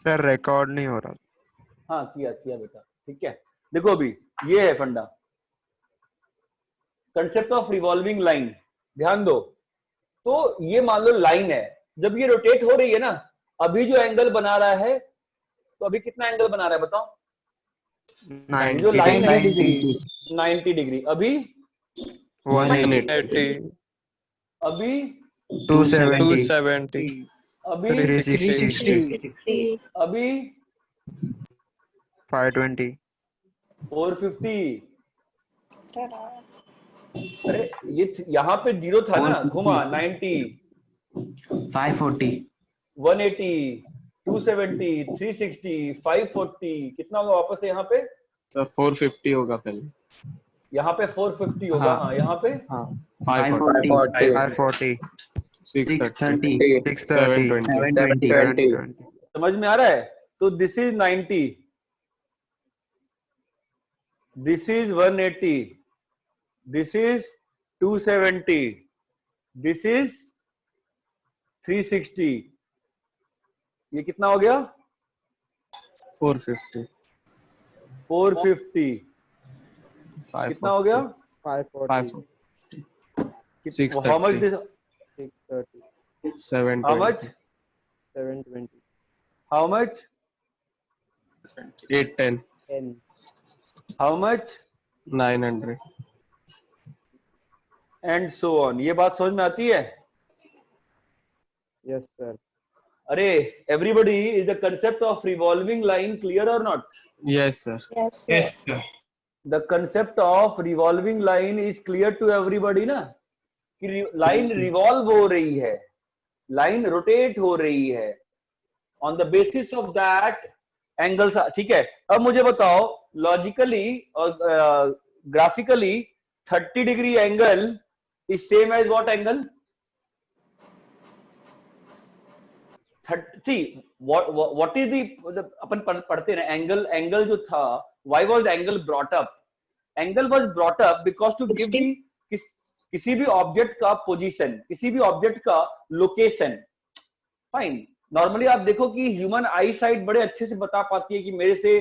Sir record नहीं हो रहा। हाँ किया किया बेटा, ठीक है। देखो अभी ये है फंडा, कंसेप्ट ऑफ रिवॉल्विंग लाइन, ध्यान दो। तो ये मान लो लाइन है, जब ये रोटेट हो रही है ना, अभी जो एंगल बना रहा है, तो अभी कितना एंगल बना रहा है बताओ? ये जो 90 लाइन है 90 90 डिग्री, अभी 180 अभी 270 270 अभी 360 अभी 520 450। अरे ये यहाँ पे जीरो था ना, घुमा 90 540 180 270 360 540, कितना होगा वापस से यहाँ पे? सर 450 होगा पहले। यहाँ पे 450 होगा। हाँ। हाँ यहाँ पे हाँ 540 540 630 630 720 720 समझ में आ रहा है? तो this is 90, this is 180, this is 270, this is 360। ये कितना हो गया? 450 450। कितना हो गया? 540 How much 630 this? 630 How much? 720 How much? 810 10 How much? 900 And so on. ये बात समझ में आती है? yes sir अरे everybody, is the concept of revolving line clear or not? yes sir The concept of revolving line is clear to everybody ना, कि line revolve हो रही है, लाइन रोटेट हो रही है, on the basis of that angles, ठीक है। अब मुझे बताओ लॉजिकली और graphically 30 degree angle is same as what angle? What is the, अपन पढ़ते ना एंगल, एंगल जो था, why was angle brought up? Angle was brought up because to give the किसी भी ऑब्जेक्ट का पोजीशन, किसी भी ऑब्जेक्ट का लोकेशन। फाइन, नॉर्मली आप देखो कि ह्यूमन आई साइट बड़े अच्छे से बता पाती है कि मेरे से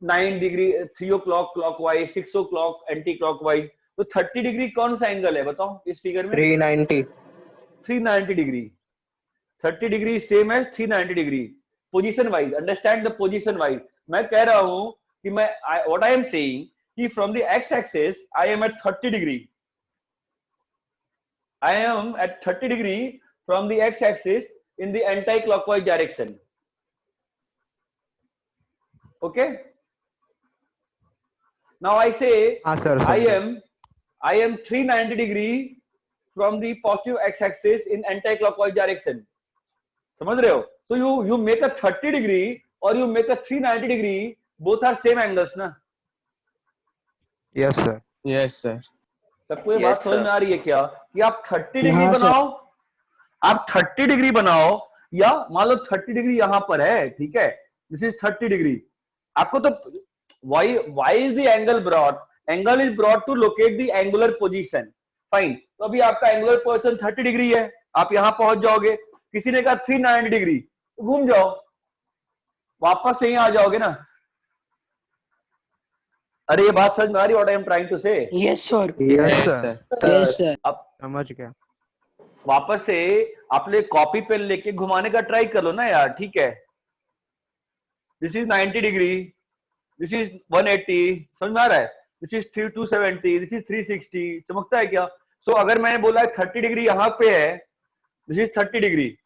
9 degree 3 o'clock clockwise, 6 o'clock anti clockwise. तो 30 डिग्री कौन सा एंगल है बताओ इस फिगर में? 390 degree. 30 degree same as 390 degree position wise. Understand the position wise. मैं कह रहा हूं कि मैं व्हाट आई एम सेइंग कि from the X axis I am at 30 degree, I am at 30 degree from the x-axis in the anti-clockwise direction. Okay. Now I say sir, I am 390 degree from the positive x-axis in anti-clockwise direction. समझ रहे हो? So you make a 30 degree or you make a 390 degree, both are same angles ना? yes sir सबको ये बात समझ में आ रही है क्या कि आप 30 डिग्री बनाओ, आप 30 डिग्री बनाओ, या मान लो 30 डिग्री यहां पर है, ठीक है, दिस इज 30 डिग्री। आपको तो why is the angle brought? Angle is brought to locate the angular position. Fine, तो अभी आपका एंगुलर पोजीशन 30 डिग्री है, आप यहां पहुंच जाओगे। किसी ने कहा 390 डिग्री, तो घूम जाओ, वापस यहीं आ जाओगे ना। अरे ये बात समझ में आ रही है what I am trying to say? Yes, sir. yes sir अब समझ गया। वापस से आप ले कॉपी पेन लेके घुमाने का ट्राई कर लो ना यार, ठीक है। This is 90 degree, this is 180, समझ में आ रहा है? दिस इज 270, दिस इज 360, चमकता है क्या? सो अगर मैंने बोला 30 डिग्री यहाँ पे है, दिस इज 30 डिग्री।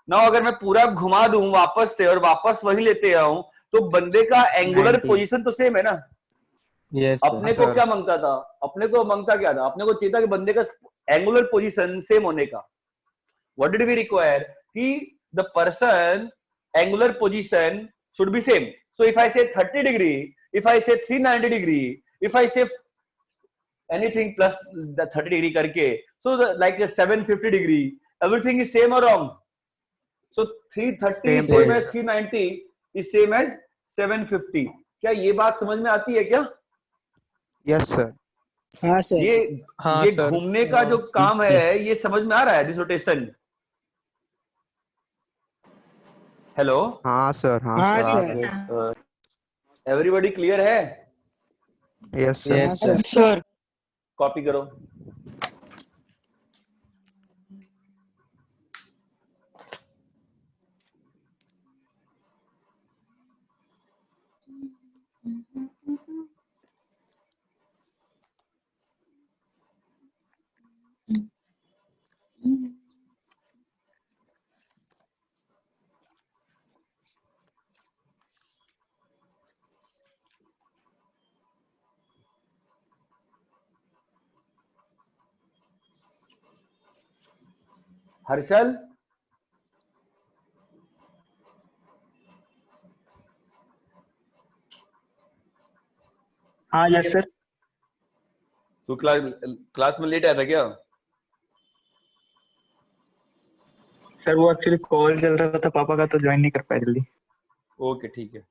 नाउ अगर मैं पूरा घुमा दूं वापस से और वापस वही लेते आऊं, तो बंदे का एंगुलर 90 पोजीशन तो सेम है ना? yes अपने को क्या मांगता था? अपने को मांगता क्या था? अपने को चाहिए था कि बंदे का एंगुलर पोजीशन सेम होने का। What did we require? कि the person angular position should be same. So if I say 30 degree, if I से 390 degree, if I say anything plus the 30 degree करके, so like 750 degree, everything is same और wrong? So 330 Same same as position. 390 is same as 750। क्या ये बात समझ में आती है क्या? yes sir ये sir. घूमने का जो काम है, ये समझ में आ रहा है? दिस रोटेशन हेलो, हाँ सर, हाँ हाँ सर। सर। एवरीबॉडी क्लियर है? Yes sir. Yes, sir. Sir. Copy करो। हर्षल, हाँ यस सर। तू क्लास में लेट आया था क्या? सर वो एक्चुअली कॉल चल रहा था पापा का, तो ज्वाइन नहीं कर पाया जल्दी। ओके ठीक है।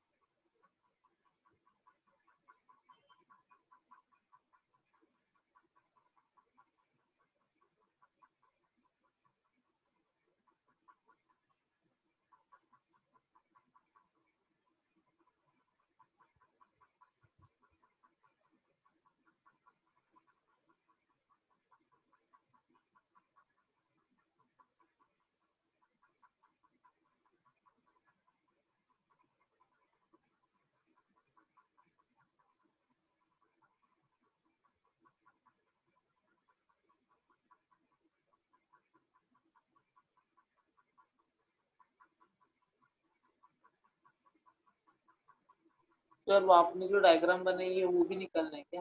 सर वो आपने जो डायग्राम बनाई है वो भी निकलना है क्या?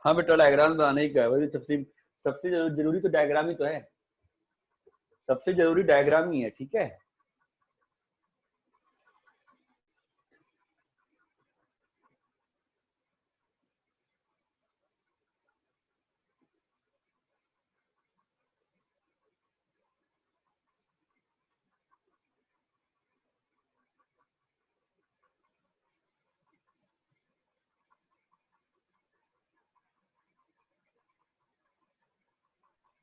हाँ बेटा, डायग्राम बनाने ही का है, वही सबसे सबसे जरूरी तो डायग्राम ही तो है। सबसे जरूरी डायग्राम ही है, ठीक है।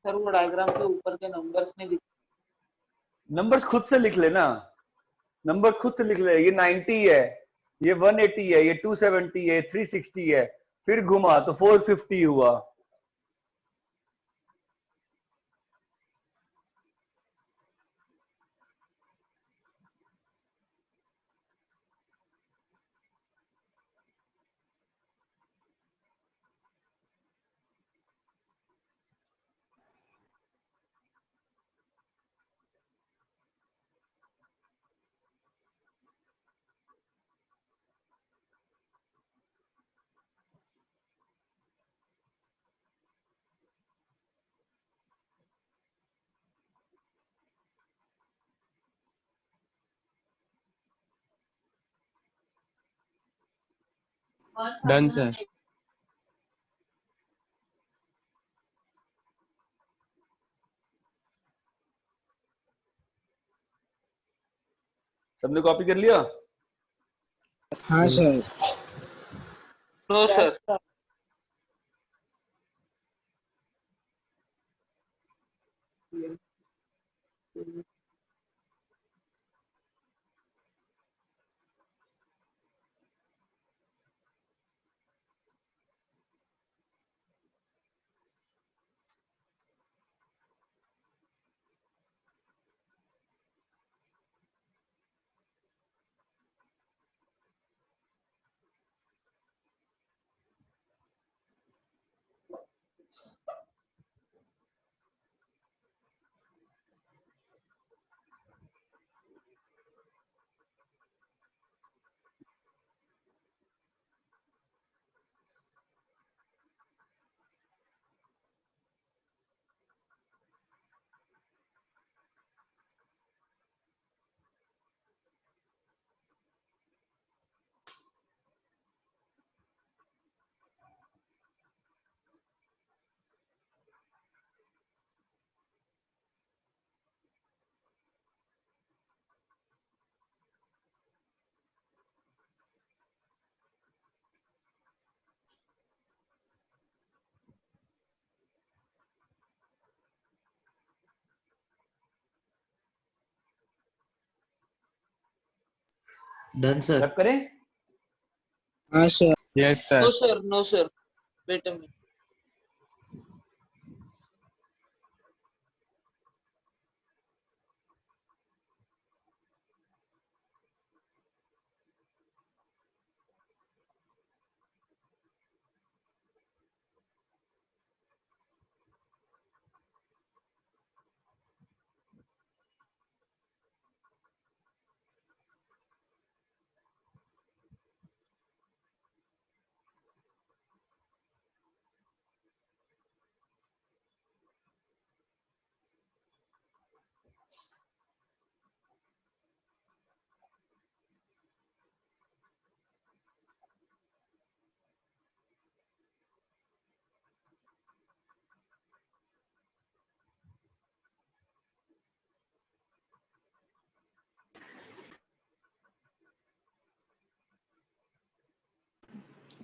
सर वो डायग्राम के ऊपर के नंबर्स नहीं दिख। नंबर्स खुद से लिख लेना, नंबर्स खुद से लिख ले। ये 90 है, ये 180 है, ये 270 है, 360 है, फिर घुमा तो 450 हुआ। Done, sir. सबने कॉपी कर लिया? हाँ sir. No sir. Done sir. Rub करें? Yes, sir. No sir, no sir, wait a minute.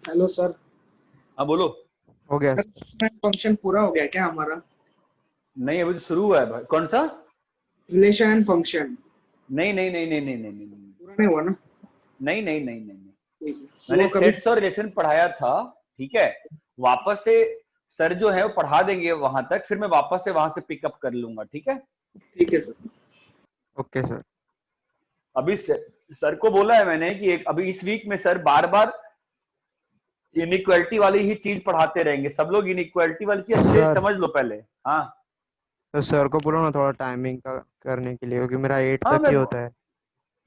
Hello sir. हाँ बोलो। हो गया। सर फंक्शन पूरा हो गया क्या हमारा? नहीं अभी तो शुरू हुआ है भाई। कौन सा? रिलेशन एंड फंक्शन नहीं नहीं नहीं नहीं नहीं नहीं नहीं नहीं पूरा नहीं हुआ ना? नहीं नहीं नहीं नहीं नहीं। ठीक है। मैंने वो कभी सेट्स और रिलेशन पढ़ाया था, ठीक है। वापस से सर जो है वो पढ़ा देंगे वहां तक, फिर मैं वापस से वहां से पिकअप कर लूंगा, ठीक है। ठीक है सर। Okay sir. अभी सर को बोला है मैंने कि एक अभी इस वीक में सर बार बार इनइक्वालिटी वाली ही चीज पढ़ाते रहेंगे। सब लोग इनइक्वालिटी वाली चीज अच्छे से सर। समझ लो पहले। हाँ तो सर को बोलो ना थोड़ा टाइमिंग का करने के लिए, क्योंकि मेरा 8 हाँ तक ही होता है।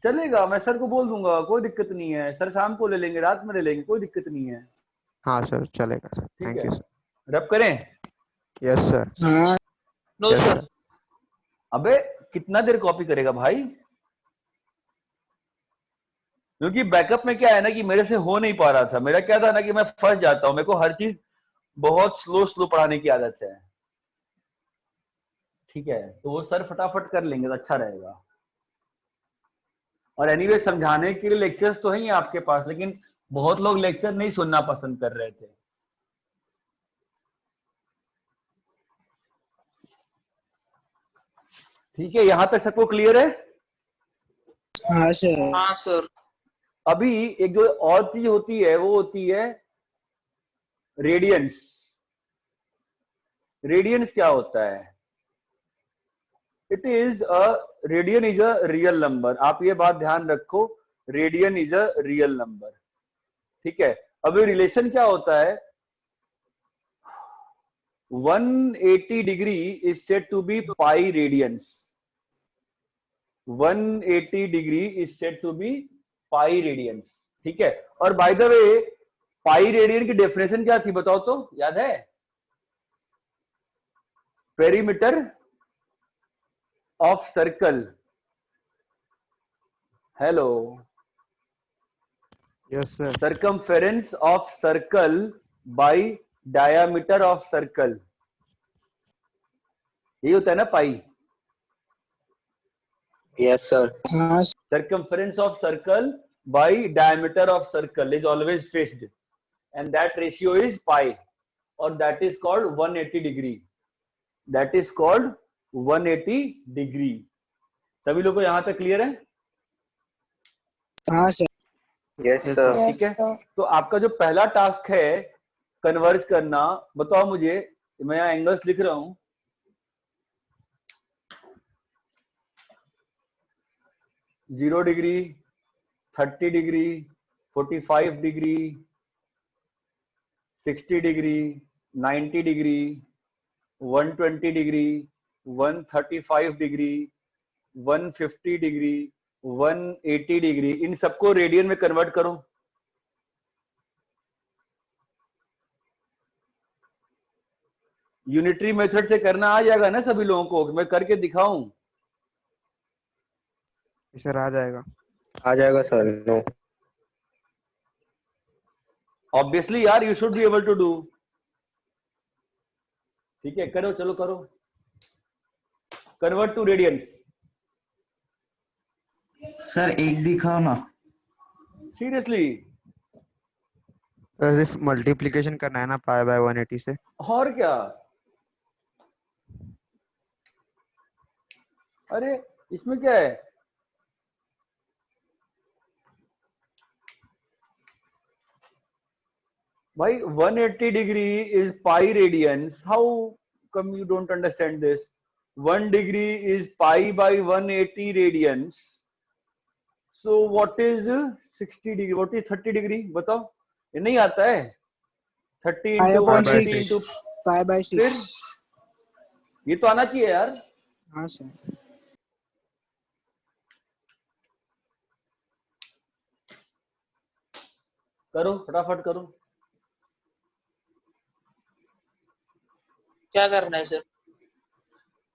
चलेगा, मैं सर को बोल दूंगा, कोई दिक्कत नहीं है। सर शाम को ले लेंगे, रात में ले लेंगे, कोई दिक्कत नहीं है। हाँ सर चलेगा सर, ठीक थैंक है, यू सर। रब करें? Yes sir. No yes sir. Sir. अबे कितना देर कॉपी करेगा भाई? क्योंकि बैकअप में क्या है ना कि मेरे से हो नहीं पा रहा था। मेरा क्या था ना कि मैं फंस जाता हूं, मेरे को हर चीज बहुत स्लो स्लो पढ़ाने की आदत है, ठीक है। तो वो सर फटाफट कर लेंगे तो अच्छा रहेगा। और एनीवे समझाने के लिए लेक्चर्स तो है ही आपके पास, लेकिन बहुत लोग लेक्चर नहीं सुनना पसंद कर रहे थे। ठीक है, यहां तक सबको क्लियर है? हाँ सर। हाँ सर। अभी एक जो और चीज होती है वो होती है रेडियंस। रेडियंस क्या होता है? Radian is a real number. आप ये बात ध्यान रखो, radian is a real number, ठीक है। अभी रिलेशन क्या होता है? 180 degree is said to be pi radians. 180 degree is said to be pi radians, ठीक है। और by the way pi radian की डेफिनेशन क्या थी बताओ तो, याद है? Perimeter of circle. Hello. Yes sir. circumference of circle by diameter of circle, ये होता है ना पाई। Yes sir. हाँ circumference of circle by diameter of circle is always fixed and that ratio is pi, or that is called 180 degree. That is called 180 degree. सभी लोगों को यहां तक क्लियर है? हाँ sir. Yes yes sir. Sir. ठीक है, तो आपका जो पहला टास्क है कन्वर्ज करना, बताओ मुझे। मैं यहाँ एंगल्स लिख रहा हूं। 0 degree, 30 degree, 45 degree, 60 degree, 90 degree, 120 degree, 135 degree, 150 degree, 180 degree. इन सबको रेडियन में कन्वर्ट करो। यूनिटरी मेथड से करना आ जाएगा ना सभी लोगों को? मैं करके दिखाऊं? सर आ जाएगा। आ जाएगा सर। नो। ऑब्वियसली यार, you should be able to do. ठीक है, करो, चलो करो। Convert to radiance. सर एक दिखाओ ना। सीरियसली? सिर्फ मल्टीप्लिकेशन करना है ना पाई बाय 180 से। और क्या? अरे इसमें क्या है? Why 180 degree is pi radians? How come you don't understand this? 1 degree is pi by 180 radians. So what is 60 degree? What is 30 degree? बताओ, ये नहीं आता है. 30 फाइव into अपॉन 180 5/6 into 5/6। फिर ये तो आना चाहिए यार. हाँ सर। करो फटाफट करो. क्या करना है सर?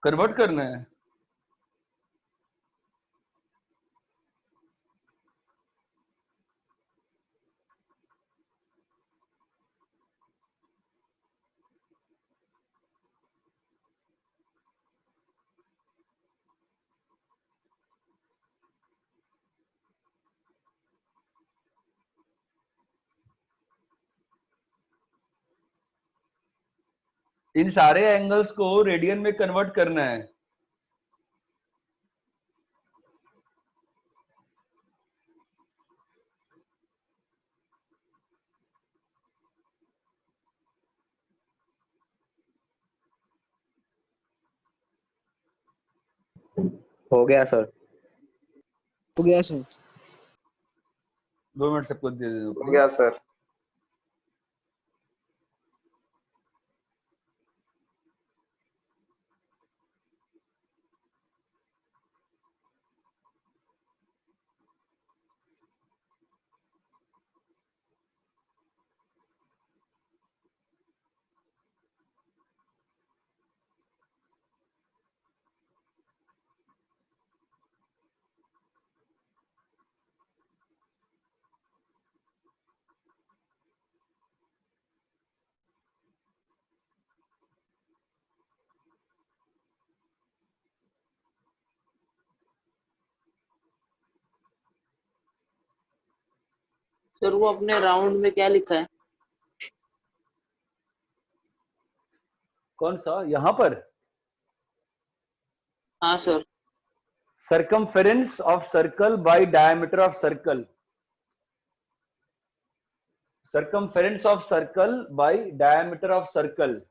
कन्वर्ट करना है. इन सारे एंगल्स को रेडियन में कन्वर्ट करना है. हो गया सर। हो गया सर। 2 मिनट सबको दे दो. हो गया सर। सर वो अपने राउंड में क्या लिखा है? कौन सा? यहाँ पर हाँ sir. circumference of circle by diameter of circle. Circumference of circle by diameter of circle.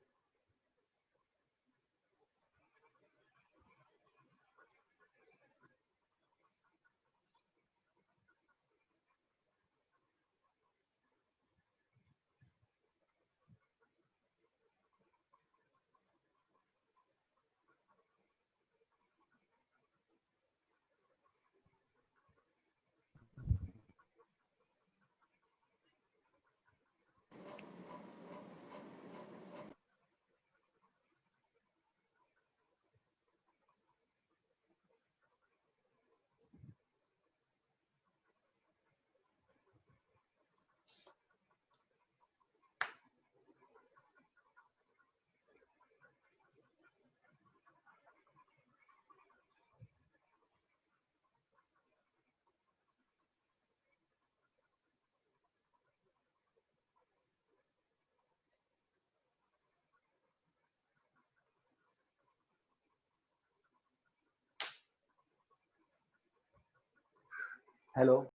Hello.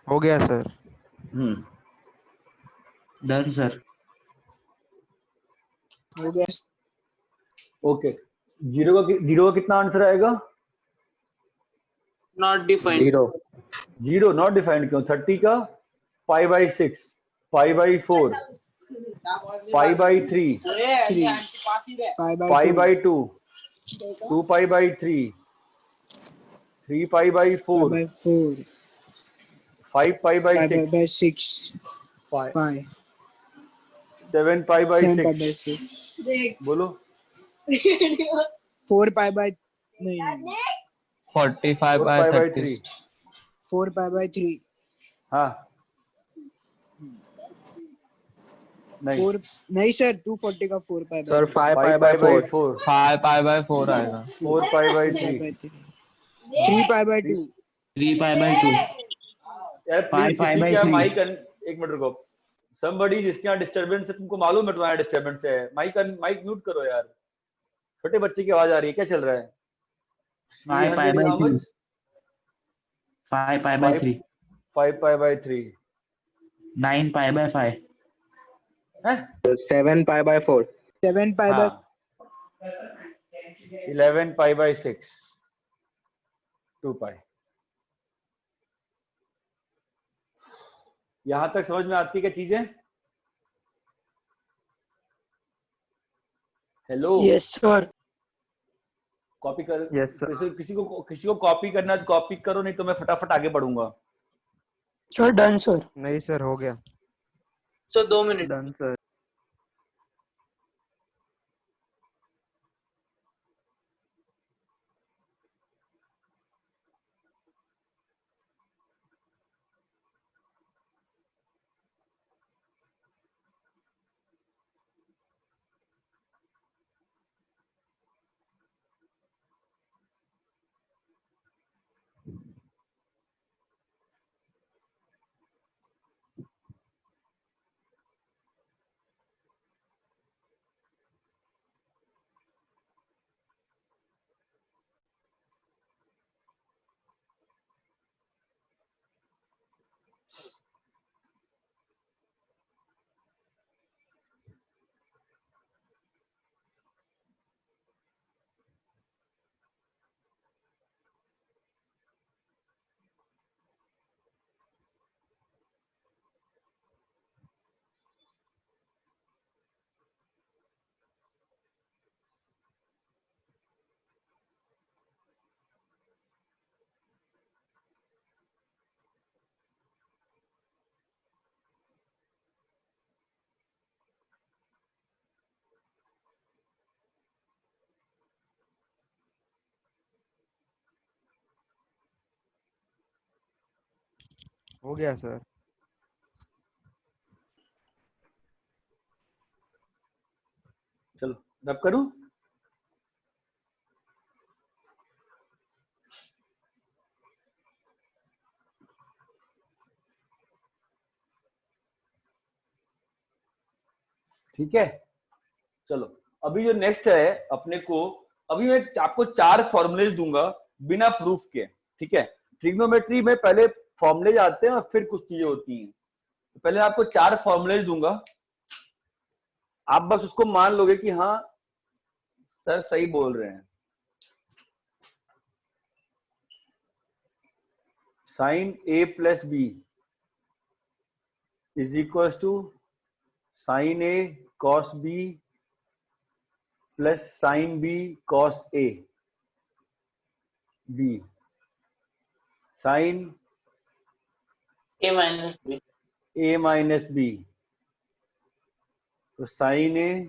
हो गया सर। Done sir. हो गया। ओके. जीरो का कितना आंसर आएगा? Not defined. Zero not defined क्यों? 30 का 5/6, 5/4, pi by 3, 3 pi by pi 2 by 2, 2 pi by 3, 3 pi by pi 4, by 4 5 pi by pi 6, by 6 pi 7 pi by 7 pi 6, by 6 बोलो 4 pi by नहीं 45 4 by pi by 30. 3, 4 pi by 3 हाँ नहीं 4 नहीं sir 240 का 4 pi by sir 3 5 5 pi by pi by 4 4, 5 pi by 4 आएगा. 4 pi by 4 pi 3, by 3 3 pi by 2 3 pi by 2 यार please 5 pi किसी by का 3 माइक एक मिनट रुको, somebody जिसके यहाँ डिस्टरबेंस है, तुमको मालूम है तुम्हारा डिस्टरबेंस है, माइक म्यूट करो यार, छोटे बच्चे की आवाज आ रही है, क्या चल रहा है? 5 pi 300 by how 3 much? 5 pi by 3 5 pi by 3 9 pi by 5 हैं? 7 pi by 4 7 pi by हाँ 11 pi by 6 2 pi. यहां तक समझ में आती है क्या चीजें? Hello yes sir. कॉपी कर, यस सर। किसी को कॉपी करना है तो कॉपी करो, नहीं तो मैं फटाफट आगे बढ़ूंगा. Sir done sir. नहीं सर, हो गया। Sir 2 minute. Done sir. हो गया सर। चलो रब करूं. ठीक है, चलो अभी जो नेक्स्ट है अपने को, अभी मैं आपको 4 फॉर्मूलेज दूंगा बिना प्रूफ के. ठीक है, ट्रिग्नोमेट्री में पहले फॉर्मूलेज आते हैं और फिर कुछ चीजें होती हैं. तो पहले आपको 4 फॉर्मूलेज दूंगा, आप बस उसको मान लोगे कि हाँ सर सही बोल रहे हैं. Sine A plus b is equal to sine a cos b plus sine b cos a b. Sine A minus b. A minus b, तो sine a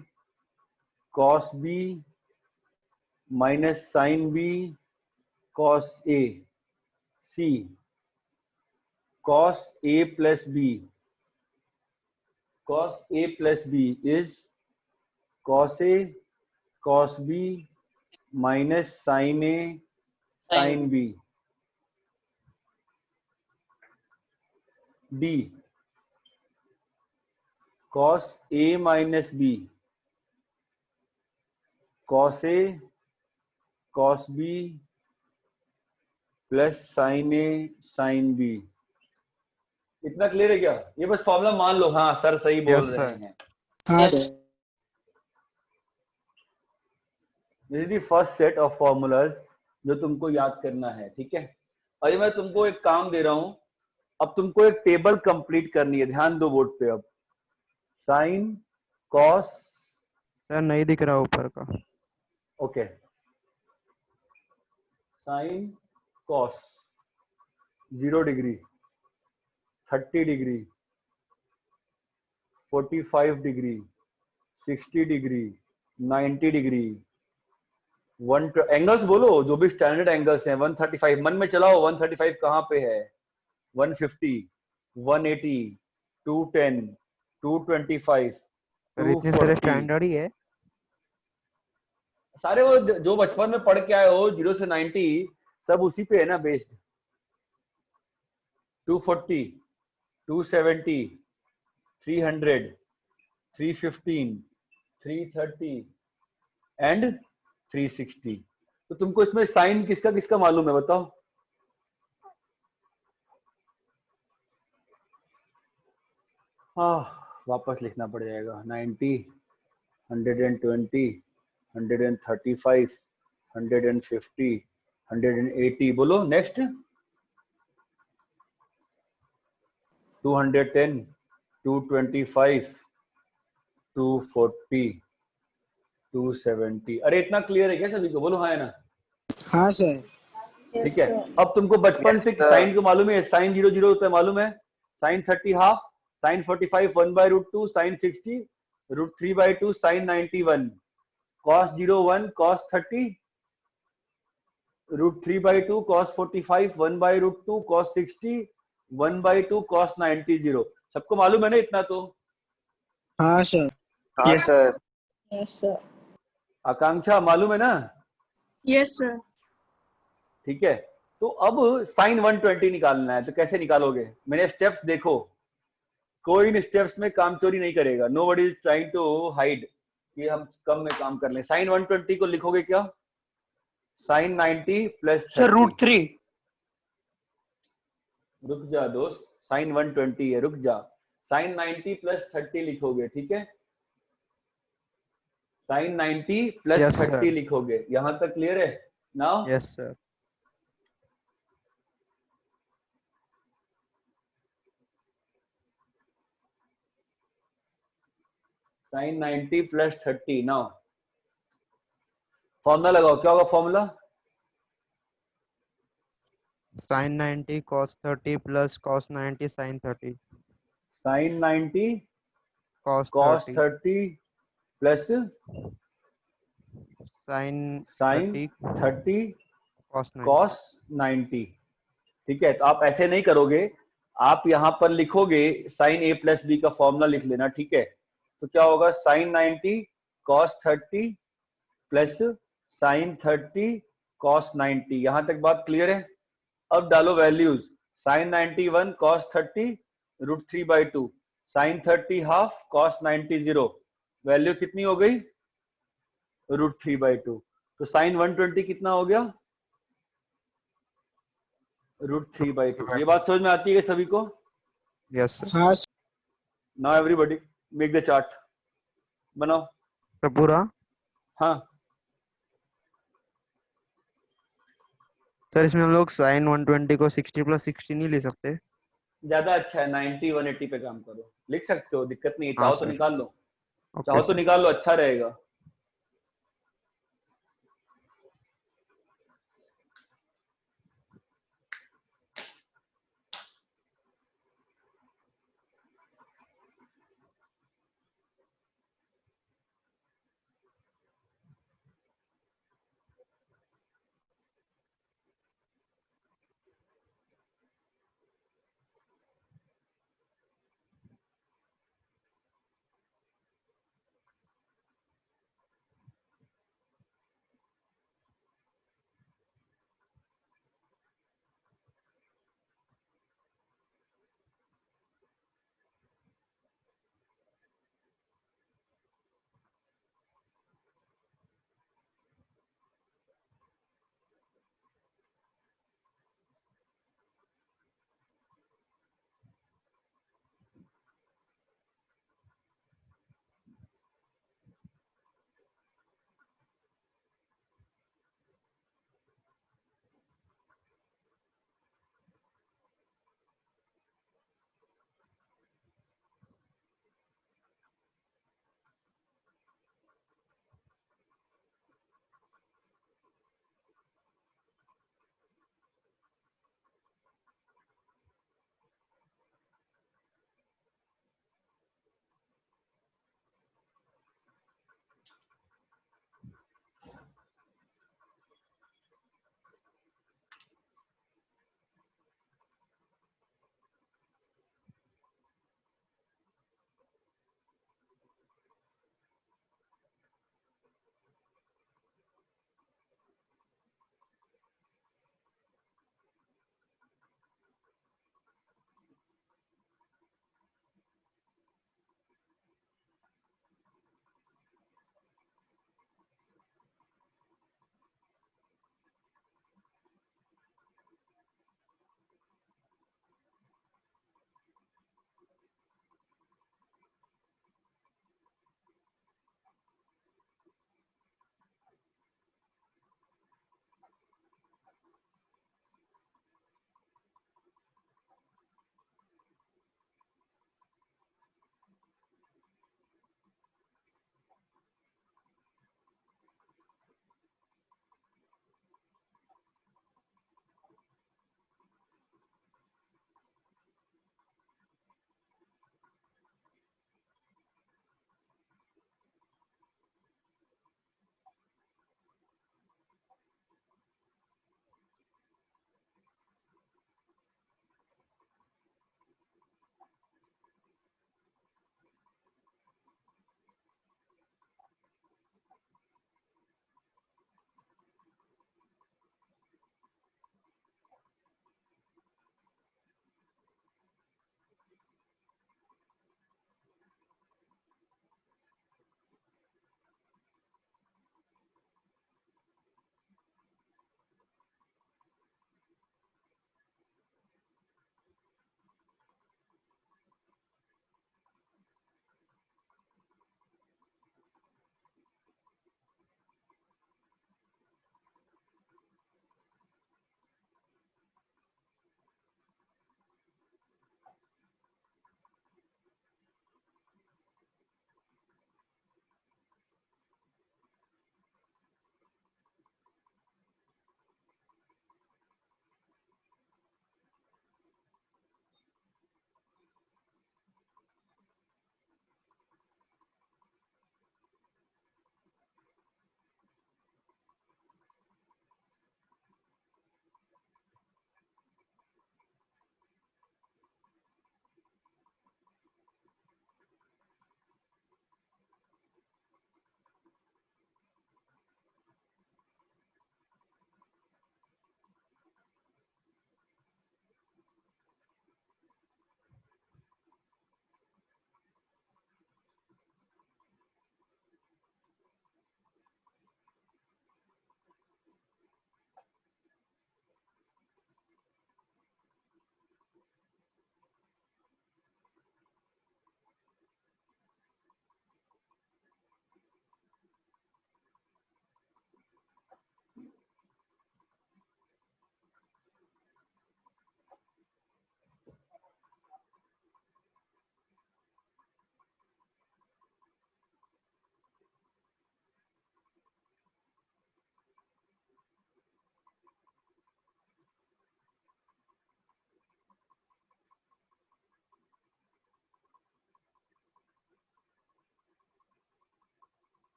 cos b minus sine b cos a. See cos a plus b, cos a plus b is cos a cos b minus sin a sin b. D cos a minus b, cos a cos b plus sin a sin b. इतना clear है क्या? ये बस formula मान लो. हाँ sir सही बोल Yes, रहे sir. हैं. हाँ sir this is the first set of formulas जो तुमको याद करना है. ठीक है, अभी मैं तुमको एक काम दे रहा हूं, अब तुमको एक टेबल कंप्लीट करनी है. ध्यान दो बोर्ड पे. अब साइन कॉस, सर नहीं दिख रहा ऊपर का। Okay, sine cos 0 degree, 30 degree, 45 degree, 60 degree, 90 degree, angles बोलो जो भी स्टैंडर्ड एंगल्स हैं। 135 मन में चलाओ, 135 कहाँ पे है? 150, 180, 210, 225, सर इतने सारे 240, स्टैंडर्ड ही है। सारे वो जो बचपन में पढ़ के आए हो 0 से 90 सब उसी पे है ना बेस्ड। 240, 270, 300, 315, 330 एंड 360। तो तुमको इसमें साइन किसका किसका मालूम है बताओ? वापस लिखना पड़ जाएगा। 90, 120, 135, 150, 180, बोलो नेक्स्ट। 210, 225, 240, 270। अरे इतना क्लियर है क्या सभी को? बोलो हाँ है ना? हाँ सर। ठीक है। अब तुमको बचपन से साइन को मालूम है, साइन 0 0 होता है मालूम है, sine 30 half, sine 45 1/√2, sine 60 √3/2, sine 91, cos 0 1, cos 30 √3/2, cos 45 1/√2, cos 60 1/2, cos 90 0। सबको मालूम है ना इतना तो? हाँ सर। हाँ सर। Yes sir. आकांक्षा मालूम है ना? Yes sir. ठीक है। तो अब साइन 120 निकालना है, तो कैसे निकालोगे? मेरे स्टेप्स देखो, कोई इन स्टेप्स में काम चोरी नहीं करेगा। Nobody is trying to hide कि हम कम में काम कर लें। साइन 120 को लिखोगे क्या? Sine 90 plus sir 30। √3। रुक जा दोस्त, साइन 120 है, रुक जा। साइन 90 प्लस 30 लिखोगे, ठीक है? Sine 90 plus yes 30 sir. लिखोगे। यहां तक क्लियर है? Now yes sir. Sine 90 plus 30। Now formula लगाओ, क्या होगा फॉर्मूला? Sine 90 cos 30 plus cos 90 sine 30। Sine 90 cos cos 30 30 plus sine sine 30 30 cos 90। Cos 90। ठीक है, तो आप ऐसे नहीं करोगे, आप यहां पर लिखोगे साइन ए प्लस बी का फॉर्मूला लिख लेना, ठीक है? तो क्या होगा? Sine 90 cos 30 plus sine 30 cos 90। यहां तक बात क्लियर है? अब डालो values. Sine 91 cos 30 √3/2, sine 30 half, cos 90 0। Value कितनी हो गई? √3/2। तो साइन 120 कितना हो गया? √3/2। ये बात समझ में आती है सभी को? Yes sir. हाँ sir. Now everybody make the chart, बनाओ। तो पूरा हाँ, सर इसमें हम लोग साइन 120 को 60 + 60 नहीं ले सकते? ज्यादा अच्छा है। 90 180 पे काम करो, लिख सकते हो, दिक्कत नहीं है। हाँ चाहो तो सर। निकाल लो, ओके चाहो तो सर। निकाल लो, अच्छा रहेगा।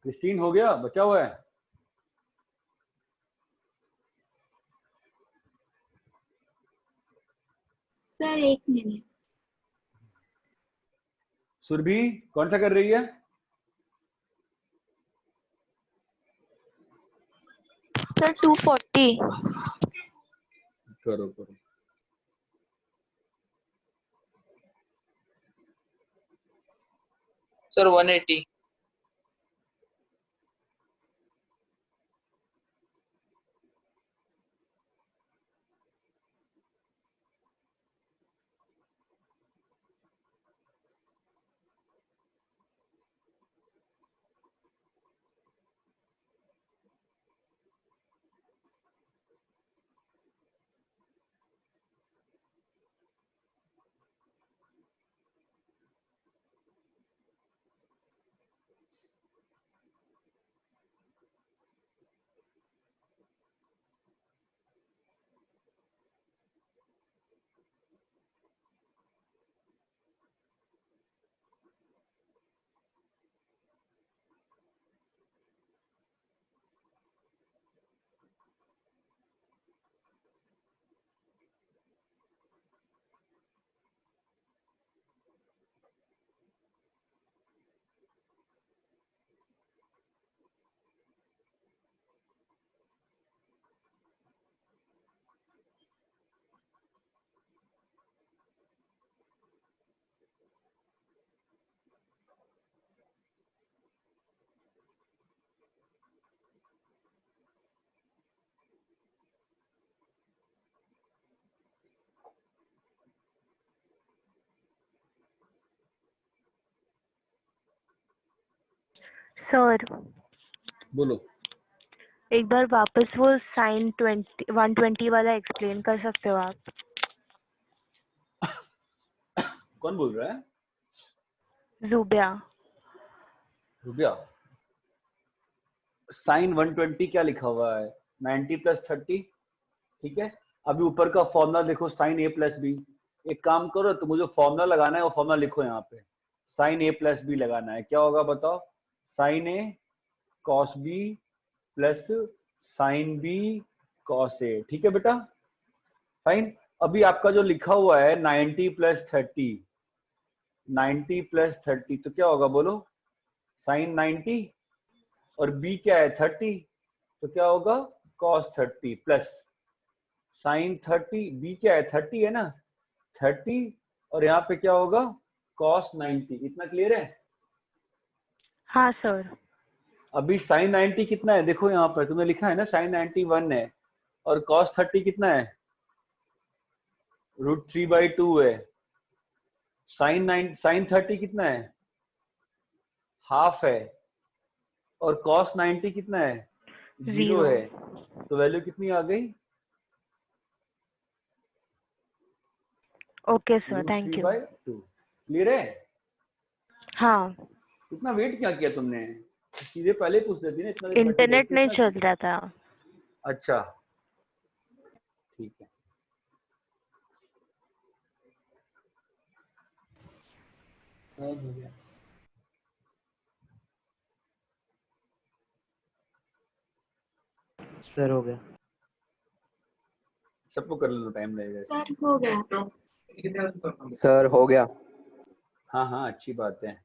क्रिस्टीन हो गया, बचा हुआ है? Sir 1 minute. सुरभि कौन सा कर रही है? सर 240। करो करो। सर 180। सर बोलो। एक बार वापस वो साइन 120 वाला एक्सप्लेन कर सकते हो आप? कौन बोल रहा है? जुबिया। रुबिया। साइन 120 क्या लिखा हुआ है? 90 + 30। ठीक है, अभी ऊपर का फॉर्मूला देखो, साइन A + B। एक काम करो, तो मुझे फॉर्मूला लगाना है, वो फॉर्मूला लिखो यहाँ पे। साइन A + B लगाना है, क्या होगा बताओ? Sine A cos B plus sine B cos A। ठीक है बेटा, फाइन। अभी आपका जो लिखा हुआ है 90 + 30, 90 + 30 तो क्या होगा बोलो? साइन 90 और B क्या है 30, तो क्या होगा? cos 30 प्लस साइन 30, B क्या है 30 है ना, 30 और यहाँ पे क्या होगा? cos 90। इतना क्लियर है? हाँ सर। अभी साइन 90 कितना है देखो, यहाँ पर तुमने लिखा है ना साइन 90 1 है, और cos 30 कितना है? √3/2 है। साइन 30 कितना है? हाफ है। और cos 90 कितना है? 0 0। है। तो वैल्यू कितनी आ गई? Okay sir, thank you. √3/2। Clear है? हाँ, इतना वेट क्या किया तुमने? चीजें पहले पूछ लेती ना, इतना देर बैठे इंटरनेट बैठे नहीं इतना। चल रहा था। अच्छा ठीक है। सर हो गया। सबको कर लो, टाइम लगेगा। सर हो गया। सर हो गया। हाँ हाँ, अच्छी बात है।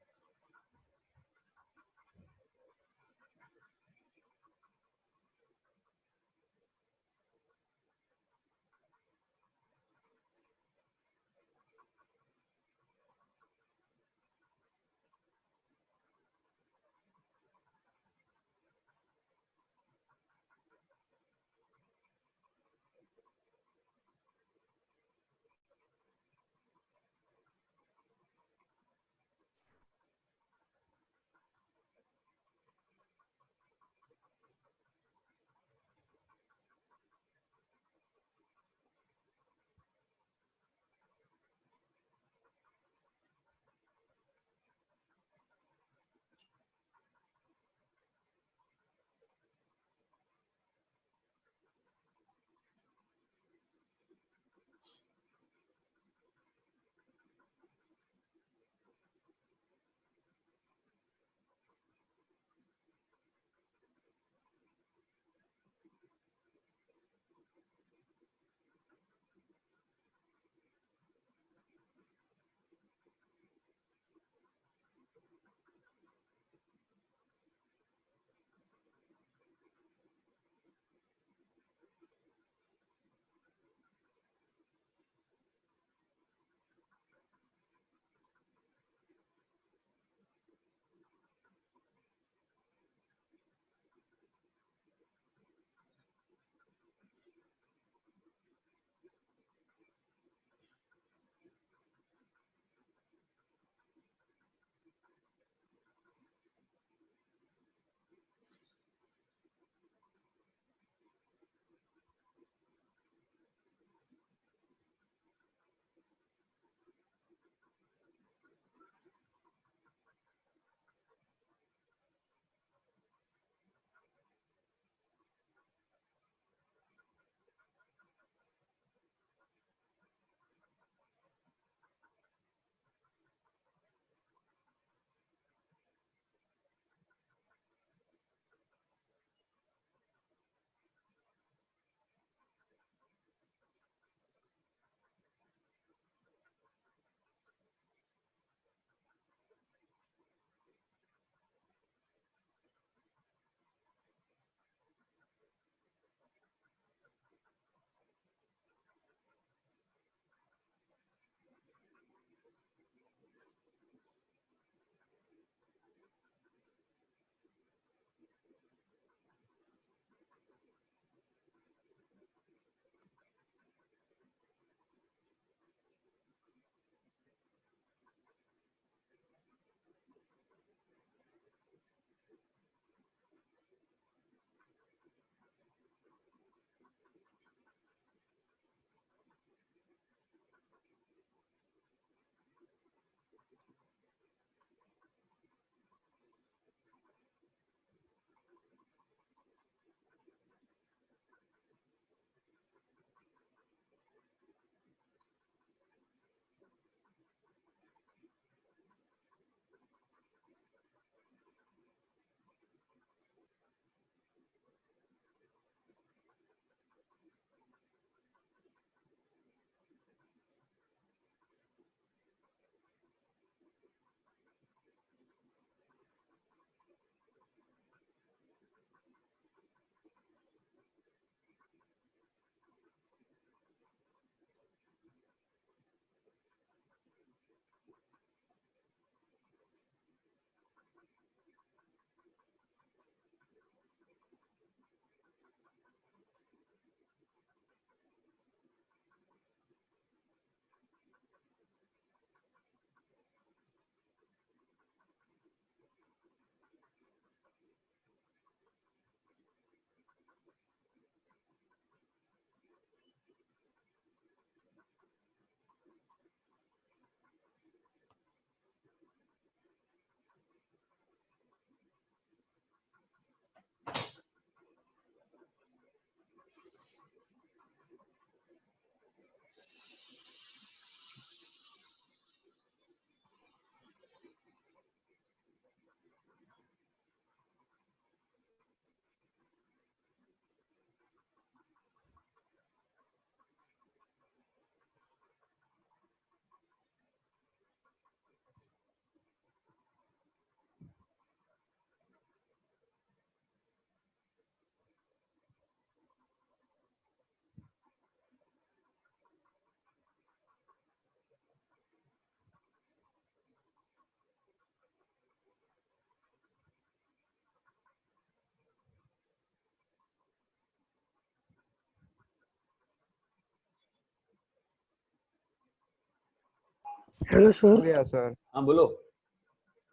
हेलो हो सर। गया सर। हाँ बोलो।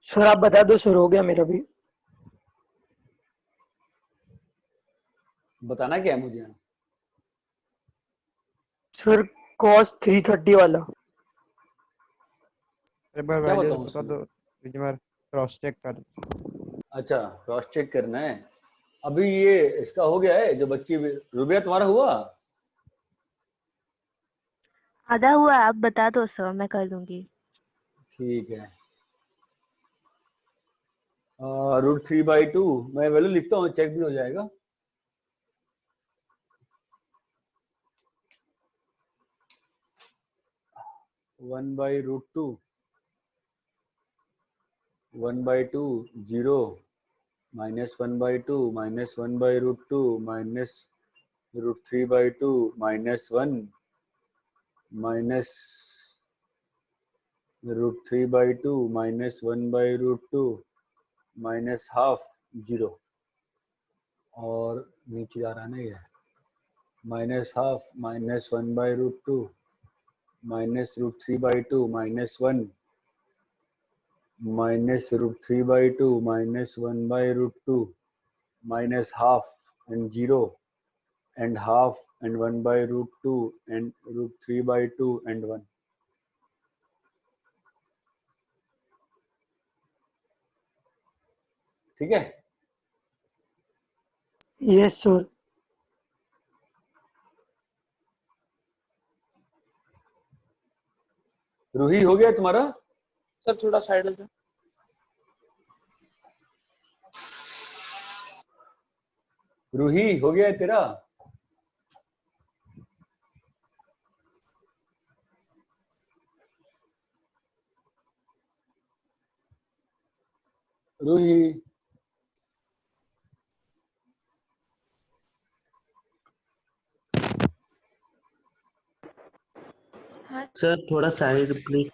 सर आप बता दो सर, हो गया मेरा भी। बताना क्या है मुझे? सर कॉस 330 वाला। एक बार क्या वैल्यूज बताऊँ बता उसमें? दो, बीच में क्रॉस चेक कर। अच्छा, क्रॉस चेक करना है। अभी ये इसका हो गया है जो बच्ची रुबिया तुम्हारा हुआ? आधा हुआ है, आप बता दो सर, मैं कर दूंगी। ठीक है। √3/2 मैं वैल्यू लिखता हूँ, चेक भी हो जाएगा। (1/√2) 1/2 0 -1/2 -1/√2 -√3/2 -1 -√3/2 -1/√2 -½ 0 और नीचे जा रहा है ना ये -½ -1/√2 -√3/2 -1 -√3/2 -1/√2 -½ and 0 and ½ and 1/√2 and √3/2 and 1। ठीक है। Yes sir. रूही हो गया तुम्हारा? सर थोड़ा साइड हो जाओ। रूही हो गया है तेरा? रूही सर थोड़ा साइज प्लीज।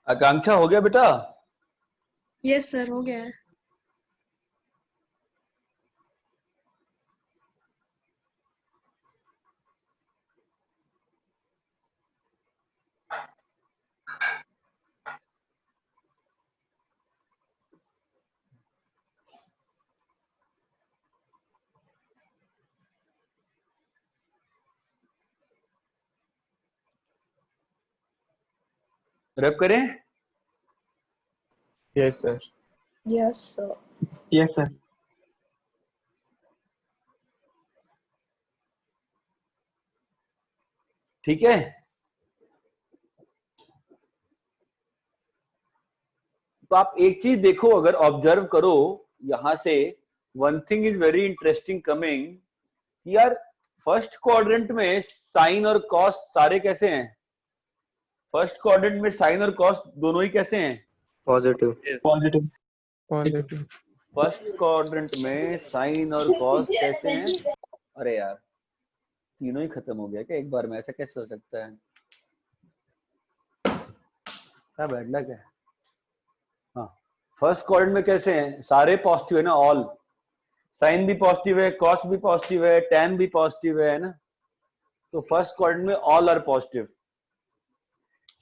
आकांक्षा हो गया बेटा? यस सर, हो गया है। रैप करें? Yes sir. Yes sir. Yes sir. ठीक है। तो आप एक चीज देखो, अगर ऑब्जर्व करो यहां से, one thing is very interesting coming, यार फर्स्ट क्वाड्रेंट में साइन और कॉस सारे कैसे हैं? फर्स्ट क्वाड्रेंट में साइन और कॉस दोनों ही कैसे हैं? Positive. Positive. Positive. First quadrant में साइन और कॉस कैसे हैं? अरे यार तीनों ही खत्म हो गया क्या एक बार में? ऐसा कैसे हो सकता है? क्या बैड लक है। हाँ, फर्स्ट क्वाड्रेंट में कैसे हैं? सारे पॉजिटिव है ना, ऑल। साइन भी पॉजिटिव है, कॉस भी पॉजिटिव है, टैन भी पॉजिटिव है ना। तो फर्स्ट क्वाड्रेंट में all are positive.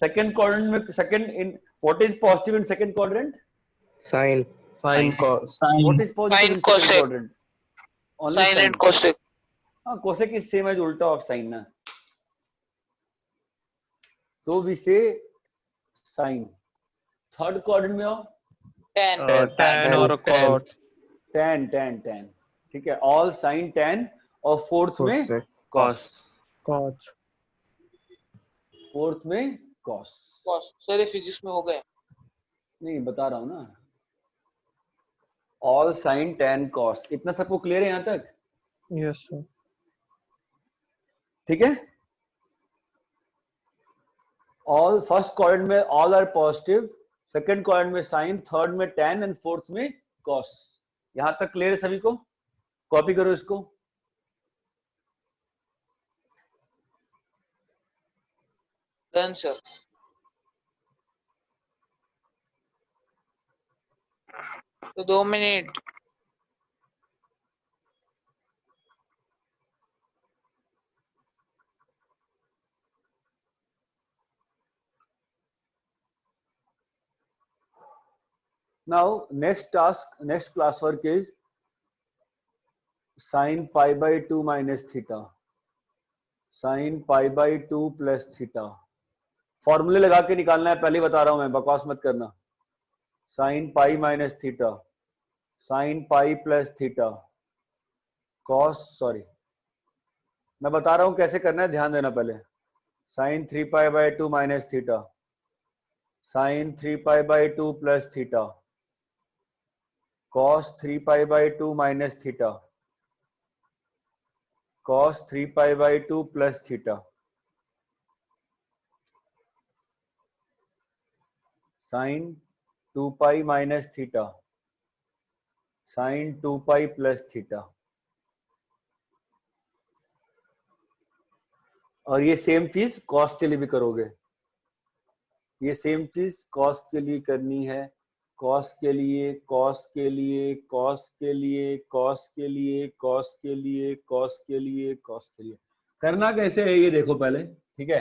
Second quadrant में, second in what is positive in second quadrant? Sine. Sine cos. What is positive Sine, in second cosec. Quadrant? Only Sine sine. and cosec. हाँ, cosec is same as उल्टा of sine ना, तो we से sign. Third quadrant में आओ, Tan. tan और cot। Tan tan tan. ठीक है, ऑल साइन टैन। और फोर्थ में कॉस। कॉस। फोर्थ में कॉस। Cos. सर ये फिजिक्स में हो गया। नहीं बता रहा हूं ना, ऑल साइन टैन कॉस। इतना सबको क्लियर है यहां तक? Yes sir. ठीक है। ऑल फर्स्ट क्वाड्रेंट में all are positive, second quadrant में साइन, थर्ड में टैन एंड फोर्थ में कॉस। यहां तक क्लियर है सभी को? कॉपी करो इसको। Done sir. तो 2 minute. Now next task, next classwork is sin pi by 2 minus theta, sin pi by 2 plus theta। फॉर्मूले लगा के निकालना है, पहले बता रहा हूं मैं, बकवास मत करना। sin pi minus theta, sin pi plus theta, cos, sorry मैं बता रहा हूं कैसे करना है, ध्यान देना पहले। sin 3 pi by 2 minus theta, sin 3 pi by 2 plus theta, cos 3 pi by 2 minus theta, cos 3 pi by 2 plus theta, sin 2 pi minus theta, sin 2 pi plus theta। और ये सेम चीज cos के लिए भी करोगे, ये सेम चीज cos के लिए करनी है, cos के लिए, cos के लिए, cos के लिए, cos के लिए, cos के लिए, cos के लिए, cos के लिए। करना कैसे है ये देखो पहले, ठीक है।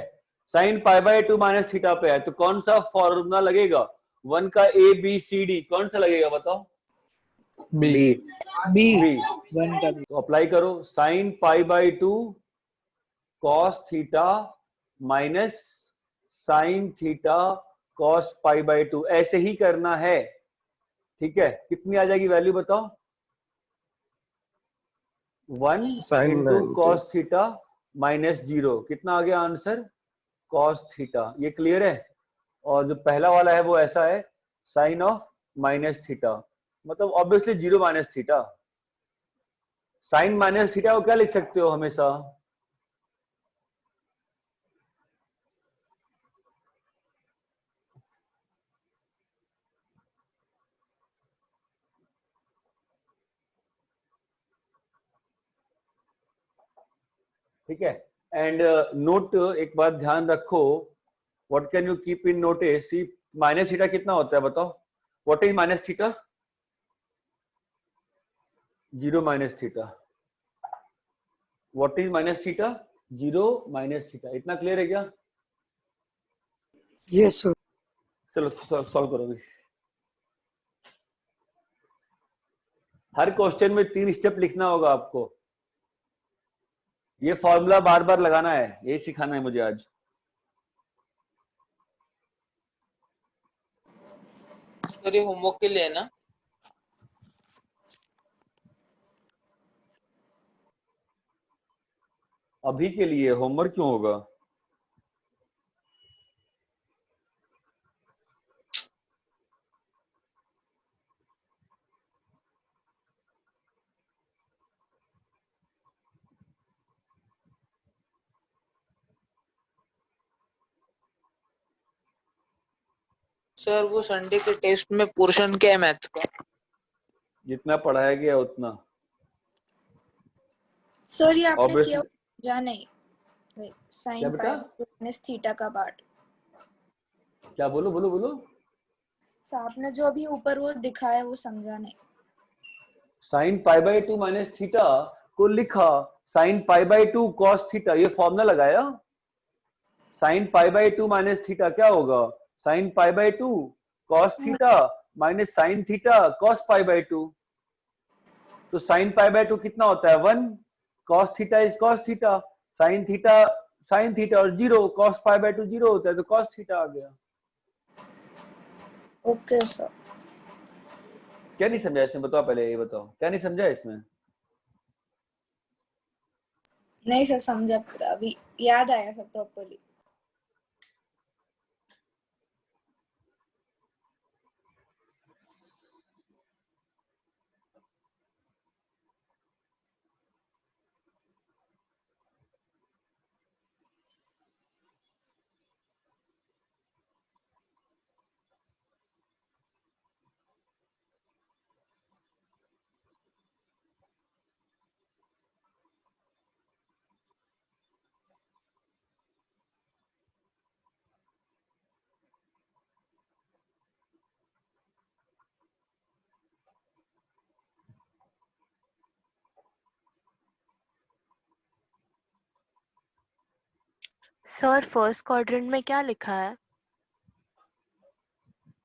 sin pi by 2 minus theta पे है तो कौन सा फॉर्मूला लगेगा? 1 का ए बी सी डी कौन सा लगेगा बताओ? B. B B. 1 का बी। तो अप्लाई करो, sin pi by 2 cos theta minus sin theta cos pi by 2, ऐसे ही करना है, ठीक है। कितनी आ जाएगी वैल्यू बताओ? 1 Sin into 90। Cos theta minus 0, कितना आ गया आंसर? Cos theta. ये क्लियर है? और जो पहला वाला है वो ऐसा है, साइन ऑफ माइनस थीटा, मतलब obviously 0 minus theta. Sine minus theta को क्या लिख सकते हो हमेशा? ठीक है। एंड नोट, एक बात ध्यान रखो, what can you keep in notice? C minus theta कितना होता है बताओ? What is minus theta? 0 minus theta. What is minus theta? 0 minus theta. इतना क्लियर है क्या? Yes sir. चलो सॉल्व करो अभी। हर क्वेश्चन में 3 स्टेप लिखना होगा आपको। ये फॉर्मूला बार बार लगाना है, यही सिखाना है मुझे आज। सर ये होमवर्क के लिए है ना? अभी के लिए होमवर्क क्यों होगा? सर वो संडे के टेस्ट में पोर्शन क्या है मैथ का? जितना पढ़ाया गया उतना। सर ये आपने Obviously- किया जा नहीं, क्या साइन बेटा? पाई माइनस थीटा का पार्ट। क्या बोलो बोलो बोलो? सर आपने जो अभी ऊपर वो दिखाया वो समझा नहीं। Sine pi by 2 minus theta को लिखा sine pi by 2 cos theta, ये फॉर्मूला लगाया। Sine pi by 2 minus theta क्या होगा? Sine pi by 2 cos theta minus sine theta cos pi by 2। तो साइन पाई बाय 2 कितना होता है? 1। Cos theta is cos theta, sine theta और 0, cos pi by 2 0 होता है तो कॉस थीटा आ गया। Okay sir. क्या नहीं समझा इसमें बताओ? पहले ये बताओ क्या नहीं समझा इसमें? नहीं सर समझा पूरा, अभी याद आया sir properly. Sir first quadrant में क्या लिखा है?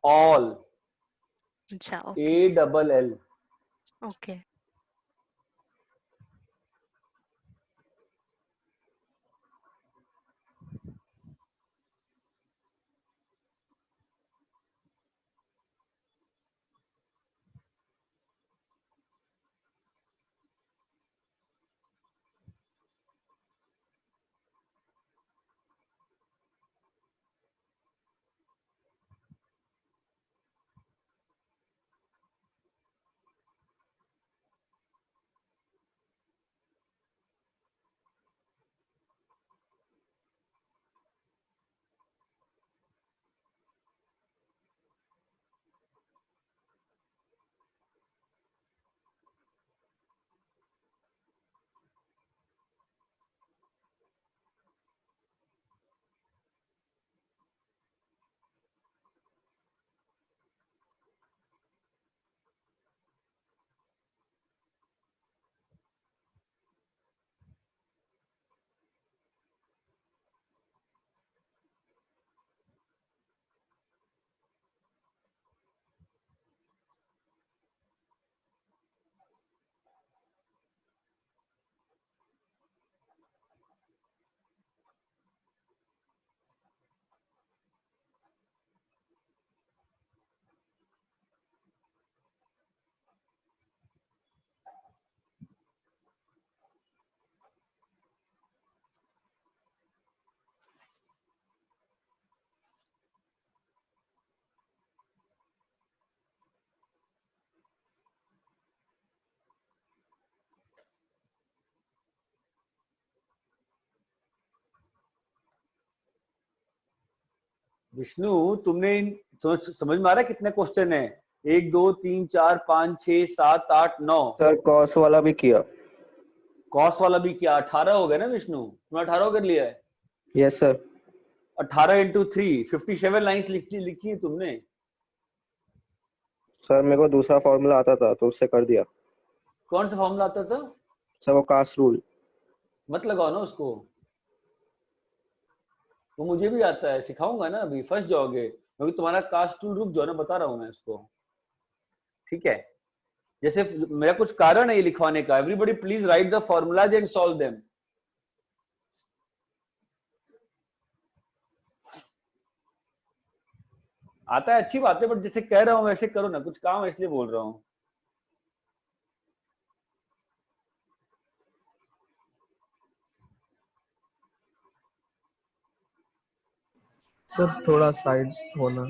ऑल, अच्छा ALL। ओके। विष्णु, तुम्हें समझ में आ रहा है कितने क्वेश्चन है? 1 2 3 4 5 6 7 8 9। सर कॉस वाला भी किया। कॉस वाला भी किया। 18 हो गए ना विष्णु? तुमने 18 कर लिया है। Yes sir. 18 इंटू 3 57 लाइन्स लिखी है तुमने। सर मेरे को दूसरा फॉर्मूला आता था तो उससे कर दिया। कौन सा फॉर्मूला आता था? सर वो कास्ट रूल। मत लगाओ ना उसको, वो मुझे भी आता है, सिखाऊंगा ना, अभी फंस जाओगे क्योंकि तुम्हारा कास्ट टूल, रुक जाओ ना, बता रहा हूं मैं उसको। ठीक है, जैसे मेरा कुछ कारण है ये लिखवाने का। Everybody please right the formulas and solve them. आता है अच्छी बात है, बट जैसे कह रहा हूं वैसे करो ना, कुछ काम है इसलिए बोल रहा हूं। सर थोड़ा साइड होना।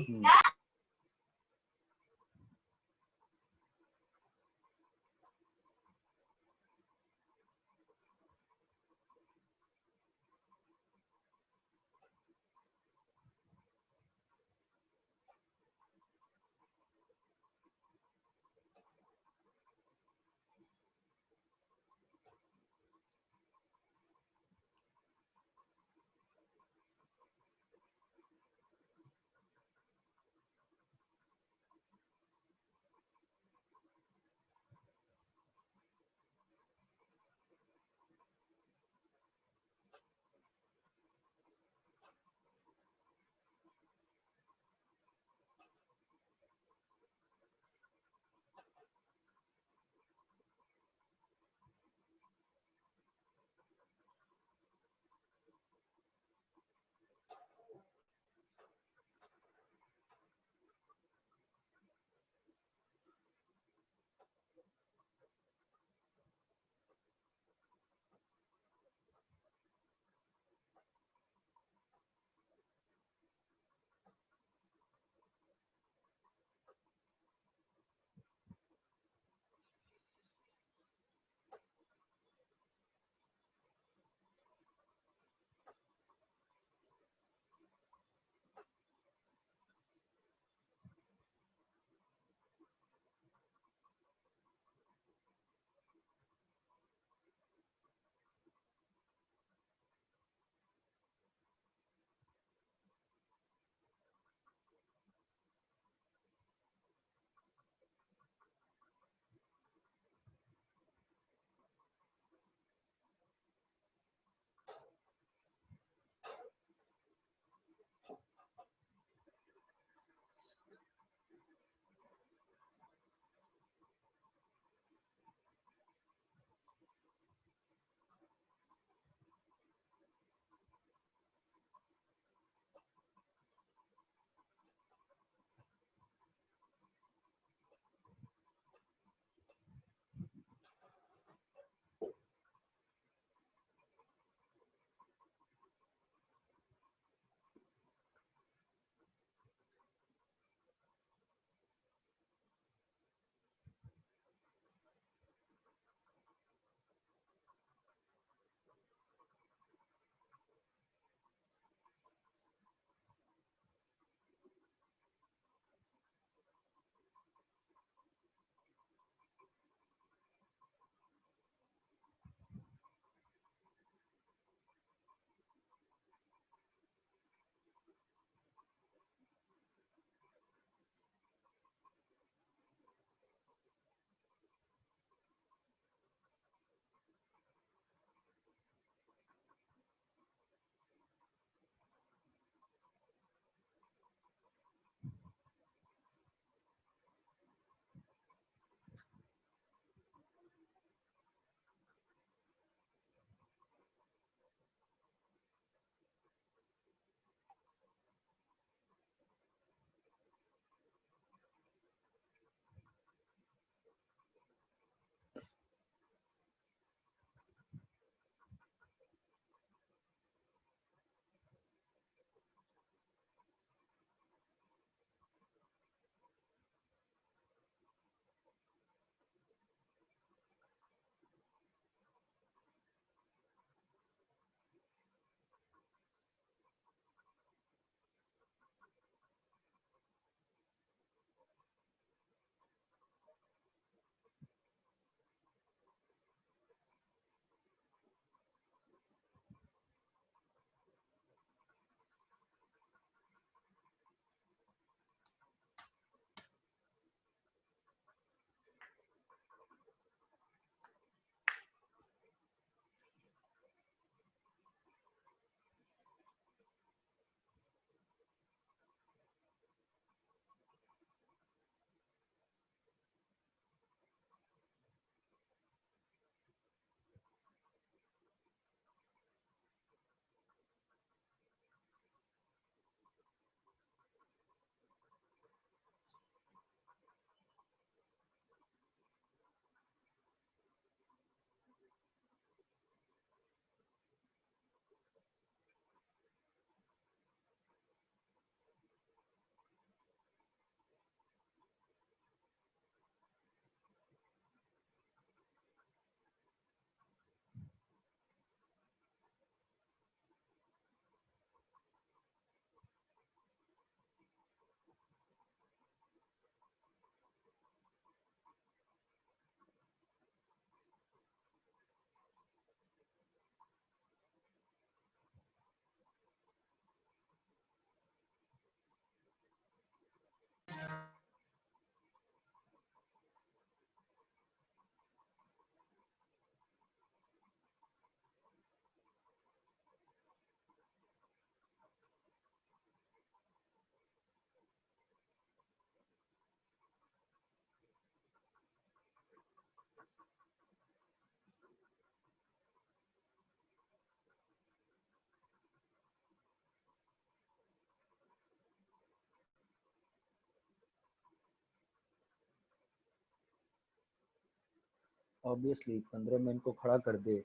ऑब्वियसली 15 मैन को खड़ा कर दे।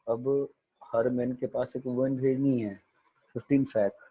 अब हर मैन के पास एक वुमेन भेजनी है, 15 फैक।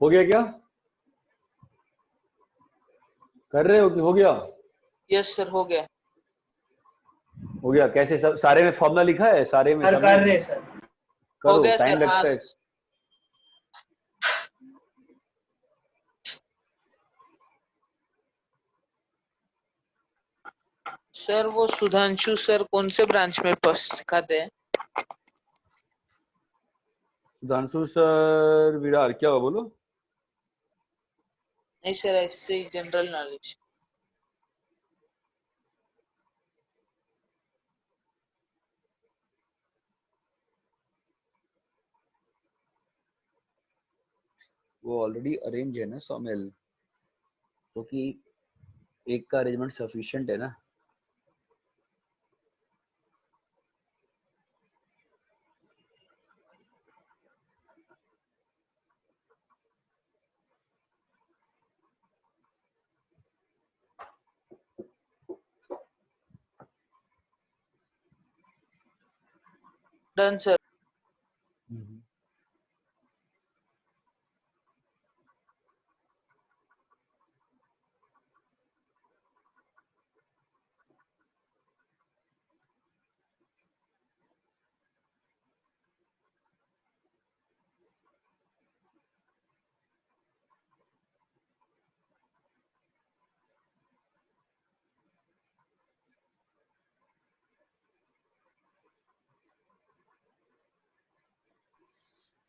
हो गया क्या? कर रहे हो कि हो गया? यस सर, हो गया। हो गया कैसे? सब सारे में फॉर्मूला लिखा है, सारे में सब कर रहे सर। हो करो, गया टाइम सर, हाँ लगता है। सर। वो सुधांशु सर कौन से ब्रांच में सिखाते हैं? सुधांशु सर विरार, क्या हुआ बोलो? नहीं सर, ऐसे ही जनरल नॉलेज। वो ऑलरेडी अरेंज है ना सौमिल, क्योंकि एक का अरेंजमेंट सफिशिएंट है ना। Done sir.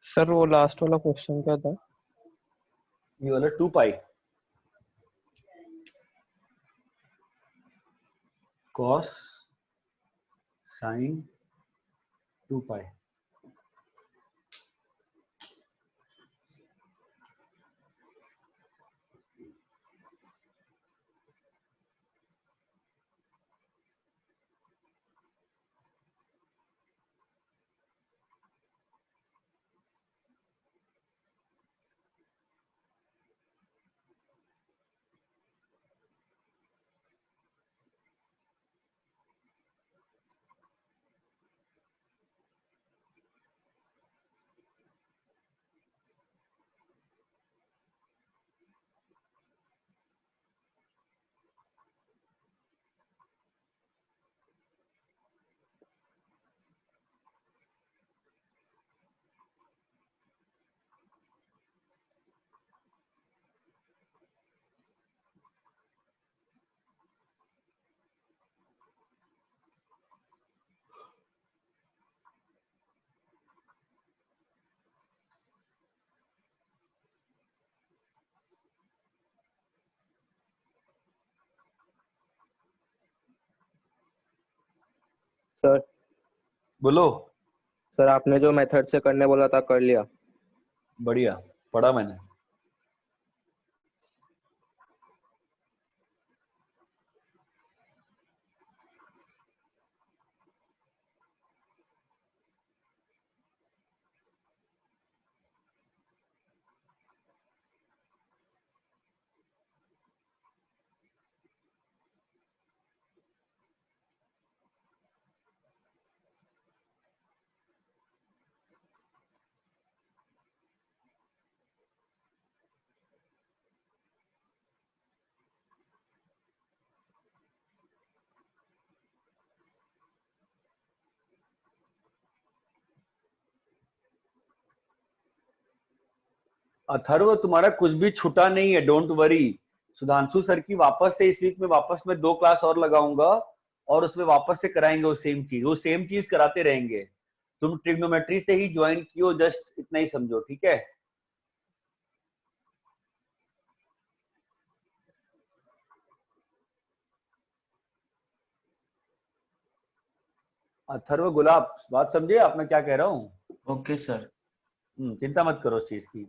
सर वो लास्ट वाला क्वेश्चन क्या था? ये वाला 2 पाई कॉस साइन 2 पाई। सर बोलो। सर आपने जो मेथड से करने बोला था कर लिया। बढ़िया, पढ़ा मैंने। अथर्व तुम्हारा कुछ भी छुटा नहीं है, डोंट वरी। सुधांशु सर की वापस से इस वीक में वापस में 2 क्लास और लगाऊंगा और उसमें वापस से कराएंगे वो सेम चीज कराते रहेंगे। तुम ट्रिग्नोमेट्री से ही ज्वाइन कियो, जस्ट इतना ही समझो, ठीक है। अथर्व गुलाब, बात समझे आप मैं क्या कह रहा हूँ? Okay sir. चिंता मत करो उस चीज की।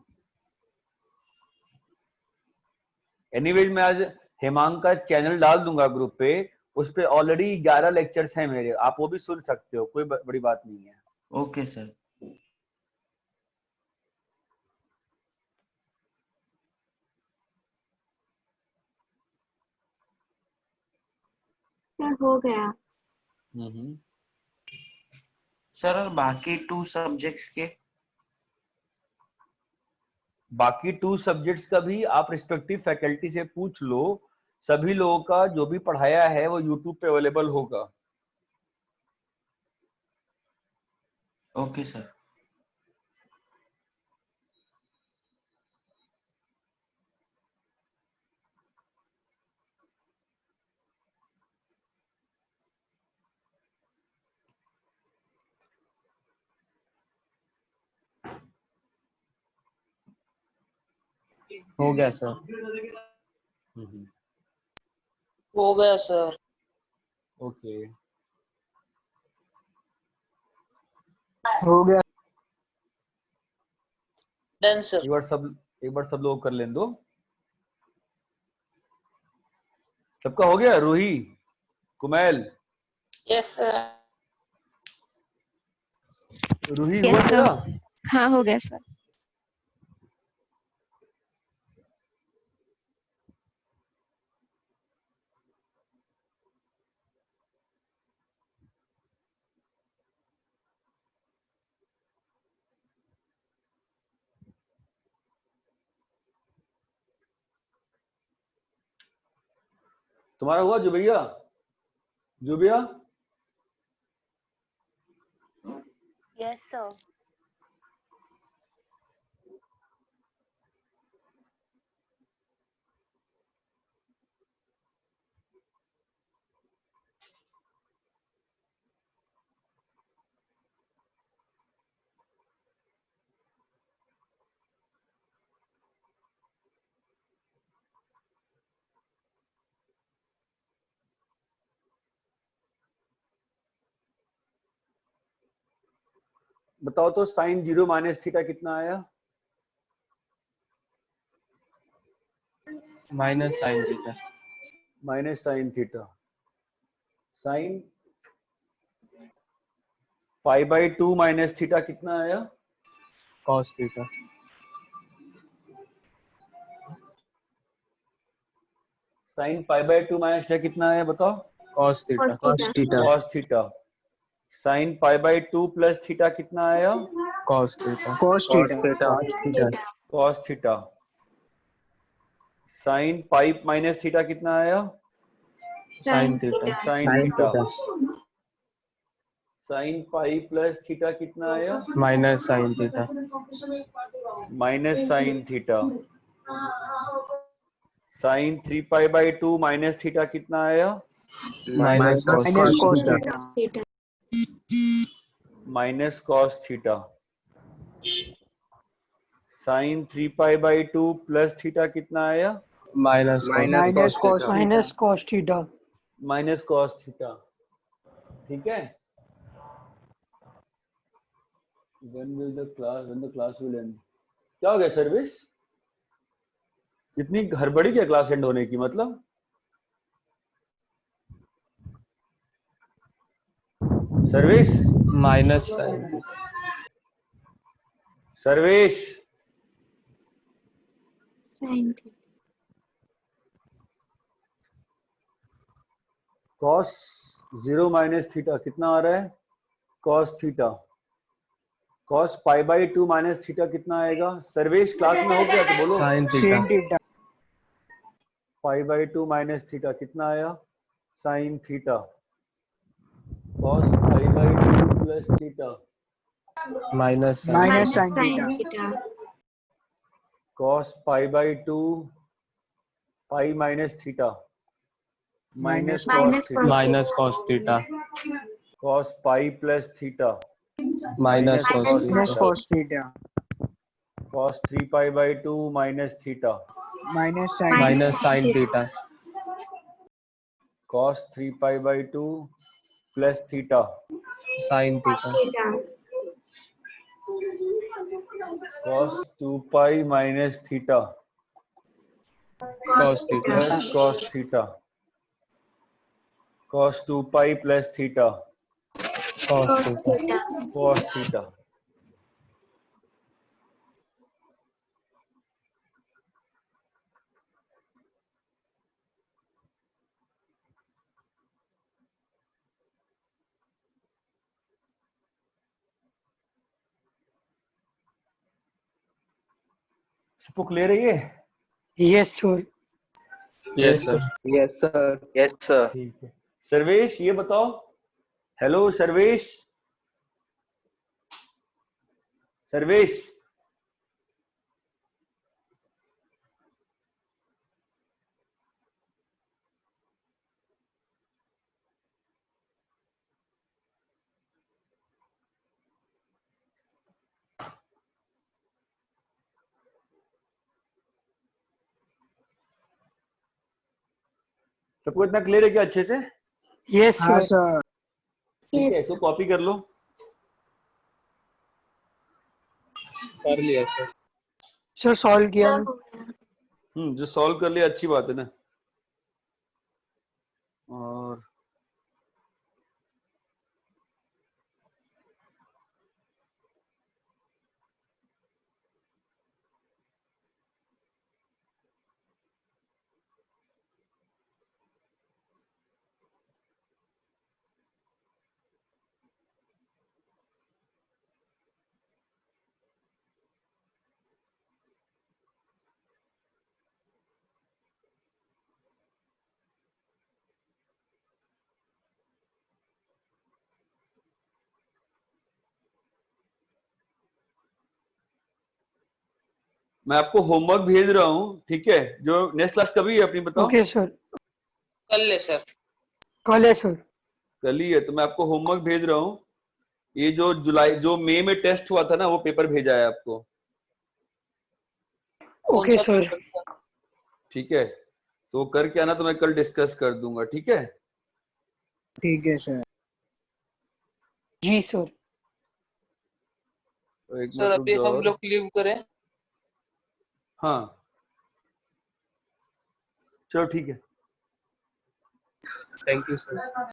एनीवेज मैं आज हेमांग का चैनल डाल दूंगा ग्रुप पे, उस पे ऑलरेडी 11 लेक्चर्स हैं मेरे, आप वो भी सुन सकते हो, कोई बड़ी बात नहीं है। Okay sir. हो गया। सर और बाकी 2 सब्जेक्ट्स के? बाकी 2 सब्जेक्ट्स का भी आप रिस्पेक्टिव फैकल्टी से पूछ लो, सभी लोगों का जो भी पढ़ाया है वो यूट्यूब पे अवेलेबल होगा। Okay sir. हो गया सर। हो गया सर। ओके हो गया। Done sir. एक बार सब लोग कर लें दो। सबका हो गया? Roohi, Kumail, yes sir. रूही हुआ तेरा? हाँ हो गया सर। तुम्हारा हुआ जुबैया? जुबिया? Yes sir. बताओ तो साइन 0 माइनस थीटा कितना आया? Minus sine theta. Minus sine theta. Sine π/2 minus theta कितना आया? Cos theta. Sine π/2 minus theta कितना आया बताओ? Cos theta. Cos theta. Sine π/2 plus theta कितना आया? Cos theta. Cos theta. Cos theta. Sine pi minus theta कितना आया? Sine theta. Sine theta. Sine pi plus theta कितना आया? Minus sine theta. Minus sine theta. Sine 3π/2 minus theta कितना आया? Minus cos theta. Minus cos theta. Sine 3π/2 plus theta कितना आया? Minus cos minus cos theta. Minus cos theta. ठीक है। when the class will end? क्या हो गया service? इतनी हड़बड़ी क्या क्लास एंड होने की? मतलब सर्विस माइनस साइन। सर्विस cos 0 माइनस थीटा कितना आ रहा है? cos थीटा। cos π/2 माइनस थीटा कितना आएगा? सर्वेश क्लास में हो गया तो बोलो। Sine theta. π/2 माइनस थीटा कितना आया? Sine theta. cos π/2 plus theta minus sine theta. cos pi by 2 pi minus theta minus cos theta minus cos theta cos pi plus theta minus cos minus theta cos theta cos 3 pi by 2 minus theta minus sin minus sin theta cos 3 pi by 2 plus theta sin theta cos 2 pi minus theta cos theta plus cos theta cos 2 pi plus theta cos theta cos theta. सबको clear है ये? Yes sir. yes sir yes sir yes sir. ठीक है। सर्वेश ये बताओ, hello Sarvesh, Sarvesh सबको इतना clear है क्या अच्छे से? यस हाँ सर। सर ठीक है, इसको कॉपी कर लो। कर लिया सर सर सॉल्व किया मैं। जो सॉल्व कर लिया अच्छी बात है ना। और मैं आपको होमवर्क भेज रहा हूँ, ठीक है? जो नेक्स्ट क्लास कभी है अपनी बताओ? Okay sir. कल है सर। कल है सर। कल ही है, तो मैं आपको होमवर्क भेज रहा हूँ। ये जो मई में टेस्ट हुआ था ना, वो पेपर भेजा है आपको। ओके कौन सा सर। Paper sir? ठीक है, तो करके आना, तो मैं कल डिस्कस कर दूंगा, ठीक है? ठीक है सर। जी सर। तो एक सर मिनट रुक अभी जाओ हम और। लोग लीव करें? हाँ चलो ठीक है। Thank you sir